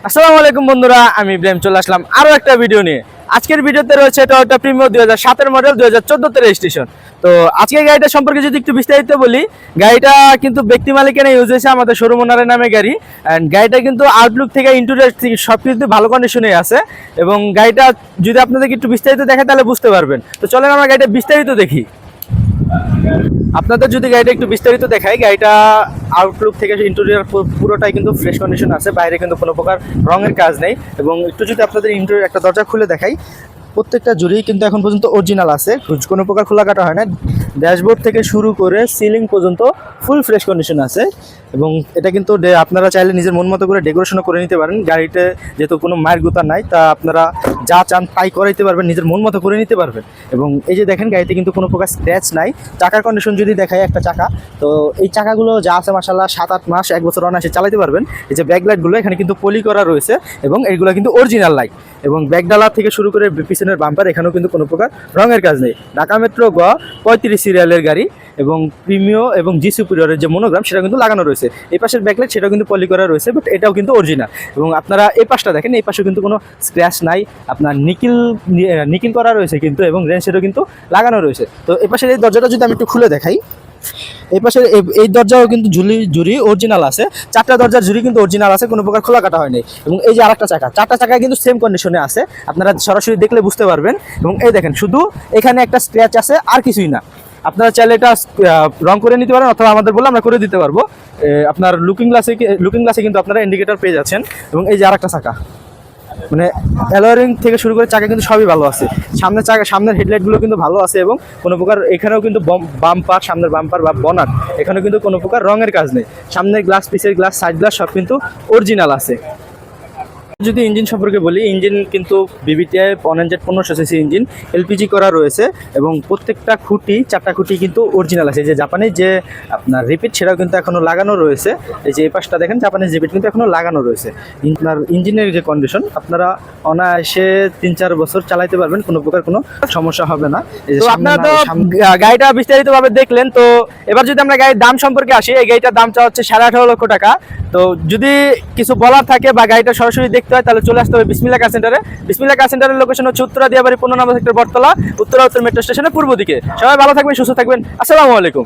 আসসালামু আলাইকুম বন্ধুরা, আমি ইব্রাহিম চলে আসলাম আরো একটা ভিডিও নিয়ে। আজকের ভিডিওতে রয়েছে টয়োটা প্রিমিও 2007 মডেল 2014 রেজিস্ট্রেশন। তো আজকে গাড়িটা সম্পর্কে যদি একটু বিস্তারিত বলি, গাড়িটা কিন্তু ব্যক্তি মালিকানা ইউজ হয়েছে, আমাদের শোরুম ওনারের নামে গাড়ি। অ্যান্ড গাড়িটা কিন্তু আউটলুক থেকে ইন্টেরিয়র থেকে সব কিছু ভালো কন্ডিশনে আছে। এবং গাড়িটা যদি আপনাদেরকে একটু বিস্তারিত দেখে তাহলে বুঝতে পারবেন। তো চলেন আমরা গাড়িটা বিস্তারিত দেখি। আপনাদের যদি গাড়িটা একটু বিস্তারিত দেখাই, গাড়িটা আউটলুক থেকে ইন্টেরিয়র পুরোটাই কিন্তু ফ্রেশ কন্ডিশন আছে, বাইরে কিন্তু কোনো প্রকার রঙের কাজ নেই। এবং একটু যদি আপনাদের ইন্টেরিয়র একটা দরজা খুলে দেখাই, প্রত্যেকটা জুড়ি কিন্তু এখন পর্যন্ত অরিজিনাল আছে, কোনো প্রকার খোলা কাটা হয় না। ড্যাশবোর্ড থেকে শুরু করে সিলিং পর্যন্ত ফুল ফ্রেশ কন্ডিশন আছে। এবং এটা কিন্তু আপনারা চাইলে নিজের মন মতো করে ডেকোরেশনও করে নিতে পারেন। গাড়িতে যেহেতু কোনো মায়ের গুতা নাই, তা আপনারা যা চান তাই করাইতে পারবেন, নিজের মন মতো করে নিতে পারবেন। এবং এই যে দেখেন, গাড়িতে কিন্তু কোনো প্রকার স্ক্র্যাচ নাই। চাকার কন্ডিশন যদি দেখায়, একটা চাকা, তো এই চাকাগুলো যা আছে মাশাআল্লাহ 7-8 মাস 1 বছর অনায়াসে চালাতে পারবেন। এই যে ব্যাকলাইটগুলো এখানে কিন্তু পলি করা রয়েছে এবং এইগুলো কিন্তু অরিজিনাল লাইট। এবং ব্যাকডালা থেকে শুরু করে পিছনের বাম্পার, এখানেও কিন্তু কোনো প্রকার রঙের কাজ নেই। ঢাকা মেট্রো গ 35 সিরিয়ালের গাড়ি এবং প্রিমিও এবং জি সুপিরিয়রের যে মনোগ্রাম সেটা কিন্তু লাগানো রয়েছে। এই পাশের ব্যাকলাইট সেটাও কিন্তু পলি করা রয়েছে, বাট এটাও কিন্তু অরিজিনাল। এবং আপনারা এই পাশটা দেখেন, এই পাশেও কিন্তু কোনো স্ক্র্যাচ নাই, আপনার নিকিল করা রয়েছে কিন্তু, এবং রেঞ্জ সেটাও কিন্তু লাগানো রয়েছে। তো এই পাশের এই দরজাটা যদি আমি একটু খুলে দেখাই, এই পাশে এই দরজাও কিন্তু জুড়ি অরিজিনাল আছে। 4টা দরজার জুড়ি কিন্তু অরিজিনাল আছে, কোনো প্রকার খোলা কাটা হয়নি। এবং এই যে আরেকটা চাকা, 4টা চাকা কিন্তু সেম কন্ডিশনে আছে, আপনারা সরাসরি দেখলে বুঝতে পারবেন। এবং এই দেখেন, শুধু এখানে একটা স্ক্র্যাচ আছে, আর কিছুই না। আপনারা চাইলে এটা রং করে নিতে পারেন, অথবা আমাদের বলে আমরা করে দিতে পারবো। আপনার লুকিং গ্লাসে কিন্তু আপনারা ইন্ডিকেটর পেয়ে যাচ্ছেন। এবং এই যে আরেকটা চাকা, মানে অ্যালয়রিং থেকে শুরু করে চাকা কিন্তু সবই ভালো আছে। সামনের হেডলাইটগুলো কিন্তু ভালো আছে, এবং কোনো প্রকার এখানেও কিন্তু সামনের বাম্পার বা বনাট, এখানেও কিন্তু কোনো প্রকার রঙের কাজ নেই। সামনের গ্লাস, পিছের গ্লাস, সাইড গ্লাস সব কিন্তু অরিজিনাল আছে। যদি ইঞ্জিন সম্পর্কে বলি, ইঞ্জিন কিন্তু বিবিটিআই 1500 সিসি ইঞ্জিন, এলপিজি করা রয়েছে। এবং প্রত্যেকটা খুঁটি, 4টা খুঁটি কিন্তু অরিজিনাল আছে। যে জাপানিজ যে আপনার রিপিট, সেটাও কিন্তু এখনও লাগানো রয়েছে। এই যে এই পাশটা দেখেন, জাপানিজ রিপিট কিন্তু এখনও লাগানো রয়েছে। আপনার ইঞ্জিনের যে কন্ডিশন, আপনারা অনায়াসে 3-4 বছর চালাইতে পারবেন, কোনো প্রকার কোনো সমস্যা হবে না। তো আপনারা তো গাড়িটা বিস্তারিতভাবে দেখলেন। তো এবার যদি আমরা গাড়ির দাম সম্পর্কে আসি, এই গাড়িটার দামটা হচ্ছে 18.5 লক্ষ টাকা। তো যদি কিছু বলার থাকে বা গাড়িটা সরাসরি দেখতে হয়, তাহলে চলে আসতে হবে বিসমিল্লাহ কার সেন্টারে। বিসমিল্লাহ কার সেন্টারের লোকেশন হচ্ছে উত্তরা দিয়াবাড়ি 15 নম্বর সেক্টর, বটতলা, উত্তর মেট্রো স্টেশনের পূর্ব দিকে। সবাই ভালো থাকবেন, সুস্থ থাকবেন। আসসালামু আলাইকুম।